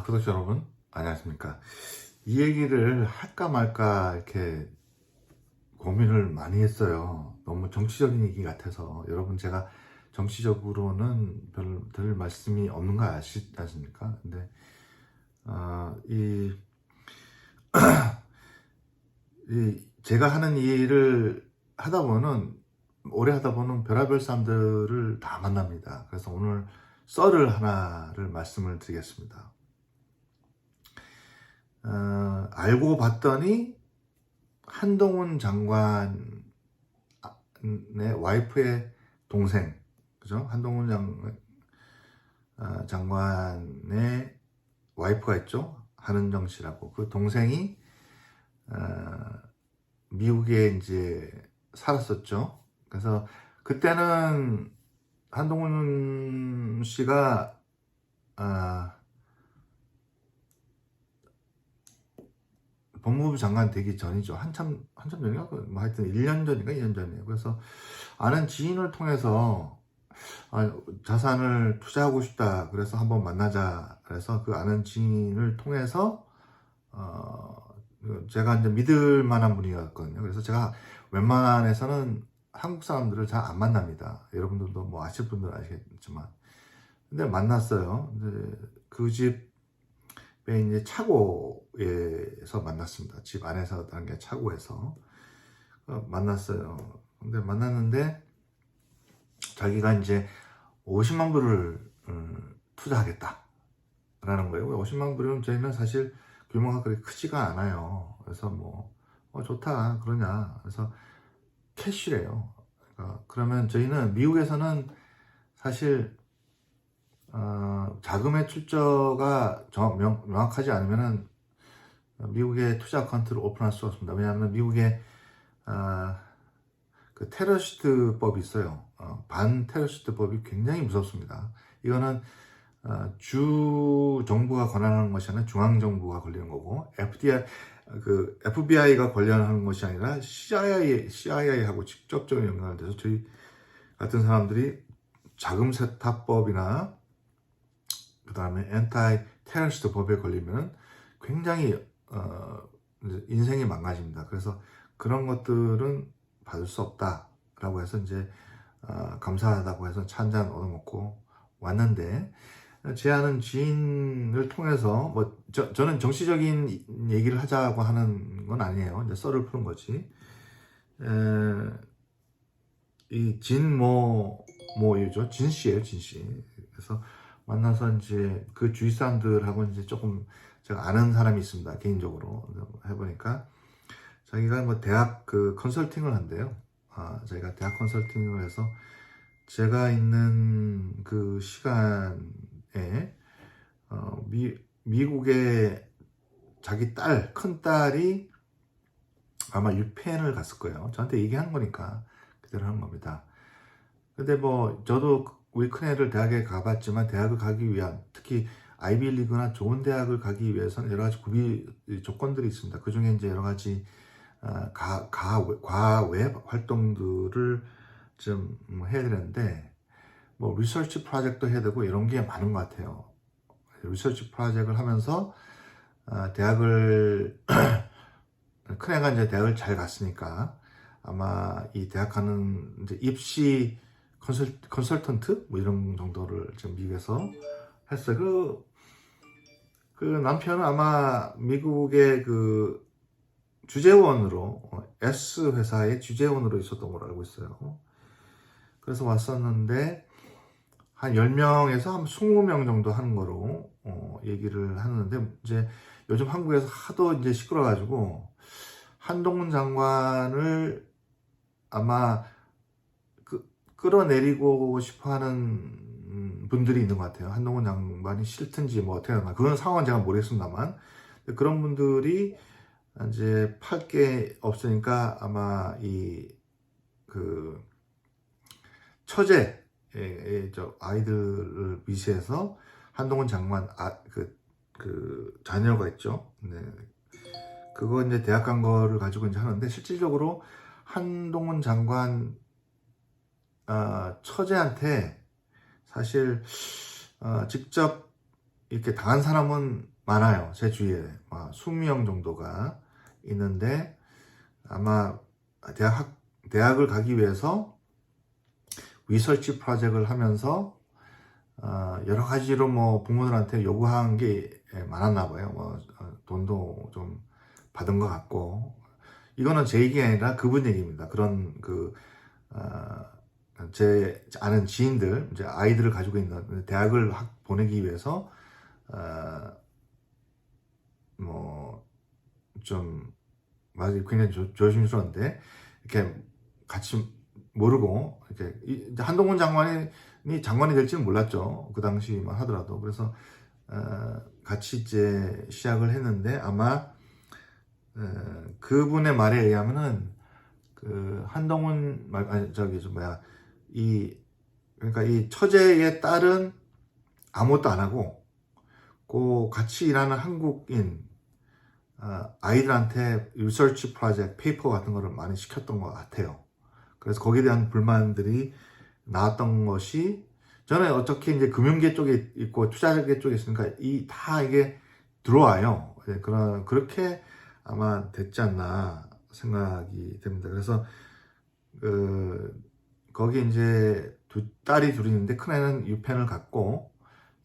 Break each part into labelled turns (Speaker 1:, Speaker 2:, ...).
Speaker 1: 구독자 여러분, 안녕하십니까. 이 얘기를 할까 말까 이렇게 고민을 많이 했어요. 너무 정치적인 얘기 같아서. 여러분, 제가 정치적으로는 별 말씀이 없는 거 아십니까? 근데, 이, 제가 하는 일을 하다 보면, 오래 하다 보면 별의별 사람들을 다 만납니다. 그래서 오늘 썰을 하나를 말씀을 드리겠습니다. 알고 봤더니 한동훈 장관의 와이프의 동생, 그죠? 한동훈 장관의 와이프가 있죠? 한은정 씨라고. 그 동생이 미국에 이제 살았었죠. 그래서 그때는 한동훈 씨가 법무부 장관 되기 전이죠. 한참 전인가? 뭐 하여튼 1년 전인가 2년 전이에요. 그래서 아는 지인을 통해서 자산을 투자하고 싶다. 그래서 한번 만나자. 그래서 그 아는 지인을 통해서 제가 이제 믿을 만한 분이었거든요. 그래서 제가 웬만해서는 한국 사람들을 잘 안 만납니다. 여러분들도 뭐 아실 분들은 아시겠지만. 근데 만났어요. 그 집에 이제 차고에서 만났습니다. 집 안에서 하는 게 차고에서 만났어요. 근데 만났는데 자기가 이제 50만 불을 투자하겠다라는 거예요. 50만 불이면 저희는 사실 규모가 그렇게 크지가 않아요. 그래서 뭐 좋다 그러냐. 그래서 캐시래요. 그러면 저희는 미국에서는 사실 자금의 출처가 명확하지 않으면은 미국의 투자 어카운트를 오픈할 수 없습니다. 왜냐하면 미국에 그 테러리스트법이 있어요. 반테러리스트법이 굉장히 무섭습니다. 이거는 주 정부가 권한하는 것이 아니라 중앙 정부가 걸리는 거고, FBI가 관련하는 것이 아니라 CIA하고 직접적인 연관을 돼서 저희 같은 사람들이 자금 세탁법이나 그 다음에 엔타이 테러리스트 법에 걸리면 굉장히 인생이 망가집니다. 그래서 그런 것들은 받을 수 없다라고 해서 이제 감사하다고 해서 차 한잔 얻어먹고 왔는데, 제 아는 지인을 통해서 저는 정치적인 얘기를 하자고 하는 건 아니에요. 이제 썰을 푸는 거지. 이 진모유죠. 진씨예요, 진씨. 그래서 만나서 이제 그 주위 사람들하고 이제 조금 제가 아는 사람이 있습니다. 개인적으로 해보니까 자기가 뭐 대학 그 컨설팅을 한대요. 자기가 대학 컨설팅을 해서 제가 있는 그 시간에 미국의 자기 큰 딸이 아마 유펜을 갔을 거예요. 저한테 얘기한 거니까 그대로 하는 겁니다. 근데 뭐 저도 우리 큰애를 대학에 가봤지만 대학을 가기 위한, 특히 아이비리그나 좋은 대학을 가기 위해서는 여러 가지 조건들이 있습니다. 그 중에 이제 여러 가지 과외 활동들을 좀 해야 되는데, 뭐 리서치 프로젝트 해야 되고 이런 게 많은 것 같아요. 리서치 프로젝트를 하면서 대학을 큰애가 이제 대학을 잘 갔으니까 아마 이 대학 가는 이제 입시 컨설턴트 뭐 이런 정도를 지금 미국에서 했어요. 그 남편은 아마 미국의 그 주재원으로 S 회사의 주재원으로 있었던 걸로 알고 있어요. 그래서 왔었는데 한 10명에서 한 20명 정도 하는 거로 얘기를 하는데, 이제 요즘 한국에서 하도 이제 시끄러워가지고 한동훈 장관을 아마 끌어내리고 싶어 하는 분들이 있는 것 같아요. 한동훈 장관이 싫든지 뭐 어떻게 하나. 그건 상황은 제가 모르겠습니다만. 그런 분들이 이제 팔 게 없으니까 아마 그 처제, 아이들을 위시해서 한동훈 장관, 그 자녀가 있죠. 네. 그거 이제 대학 간 거를 가지고 이제 하는데, 실질적으로 한동훈 장관 처제한테 사실 직접 이렇게 당한 사람은 많아요. 제 주위에 20명 정도가 있는데, 아마 대학을 가기 위해서 리서치 프로젝트를 하면서 여러 가지로 부모들한테 요구한 게 많았나 봐요. 돈도 좀 받은 것 같고, 이거는 제 얘기가 아니라 그분 얘기입니다. 그런 제 아는 지인들, 이제 아이들을 가지고 있는 대학을 보내기 위해서 좀 굉장히 조심스러운데 이렇게 같이 모르고 이렇게 이제 한동훈 장관이 될지는 몰랐죠. 그 당시만 하더라도. 그래서 같이 이제 시작을 했는데, 아마 그분의 말에 의하면은 그 한동훈 그러니까 이 처제의 딸은 아무것도 안 하고 같이 일하는 한국인 아이들한테 리서치 프로젝트 페이퍼 같은 거를 많이 시켰던 것 같아요. 그래서 거기에 대한 불만들이 나왔던 것이, 저는 어떻게 이제 금융계 쪽에 있고 투자계 쪽에 있으니까 다 이게 들어와요. 그렇게 아마 됐지 않나 생각이 됩니다. 그래서 거기 이제 딸이 둘이 있는데, 큰 애는 유펜을 갔고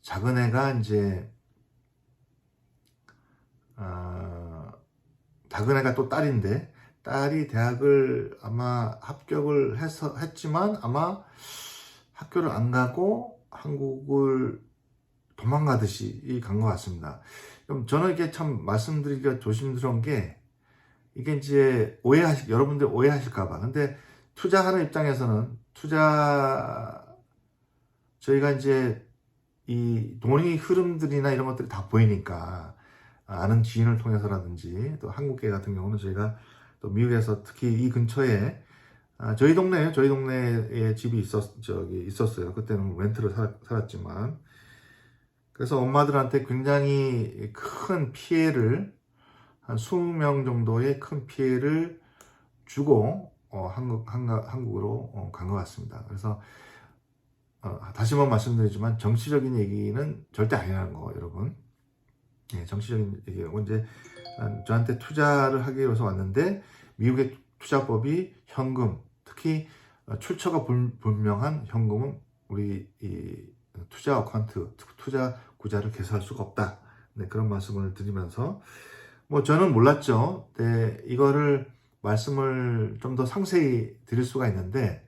Speaker 1: 작은 애가 이제 작은 애가 또 딸인데, 딸이 대학을 아마 합격을 했지만 아마 학교를 안 가고 한국을 도망가듯이 간 것 같습니다. 그럼 저는 이게 참 말씀드리기가 조심스러운 게, 이게 이제 여러분들 오해하실까봐. 근데 투자하는 입장에서는 저희가 이제 이 돈의 흐름들이나 이런 것들이 다 보이니까, 아는 지인을 통해서라든지, 또 한국계 같은 경우는 저희가 또 미국에서 특히 이 근처에 저희 동네에 집이 있었어요. 그때는 렌트를 살았지만. 그래서 엄마들한테 굉장히 큰 피해를, 한 20명 정도의 큰 피해를 주고 한국으로 간 것 같습니다. 그래서 다시 한번 말씀드리지만 정치적인 얘기는 절대 아니라는 거, 여러분. 정치적인 얘기고, 이제 저한테 투자를 하기 위해서 왔는데, 미국의 투자법이 현금, 특히 출처가 분명한 현금은 우리 이 투자 어카운트, 투자 구자를 개설할 수가 없다. 그런 말씀을 드리면서, 저는 몰랐죠. 이거를 말씀을 좀 더 상세히 드릴 수가 있는데,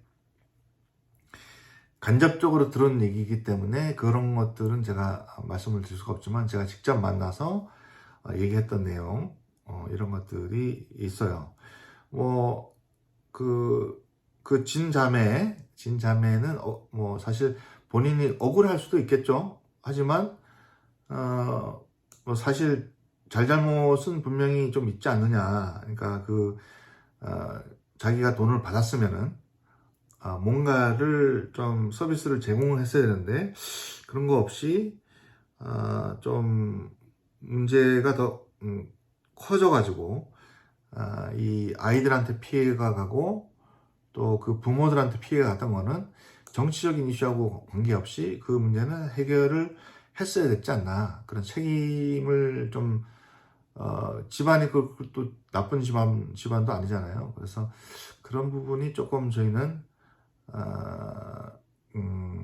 Speaker 1: 간접적으로 들은 얘기이기 때문에 그런 것들은 제가 말씀을 드릴 수가 없지만, 제가 직접 만나서 얘기했던 내용, 이런 것들이 있어요. 그 진자매는 사실 본인이 억울할 수도 있겠죠. 하지만 사실 잘못은 분명히 좀 있지 않느냐. 그러니까 자기가 돈을 받았으면은 뭔가를 좀 서비스를 제공을 했어야 되는데, 그런 거 없이 좀 문제가 더 커져가지고 이 아이들한테 피해가 가고, 또 그 부모들한테 피해가 갔던 거는 정치적인 이슈하고 관계없이 그 문제는 해결을 했어야 됐지 않나. 그런 책임을 좀 집안이 또 나쁜 집안도 아니잖아요. 그래서 그런 부분이 조금 저희는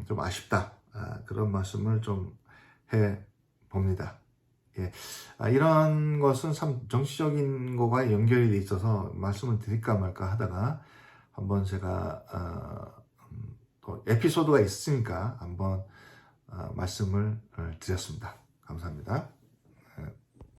Speaker 1: 좀 아쉽다. 그런 말씀을 좀 해 봅니다. 예. 이런 것은 참 정치적인 거와 연결이 돼 있어서 말씀을 드릴까 말까 하다가, 한번 제가 또 에피소드가 있으니까 한번 말씀을 드렸습니다. 감사합니다.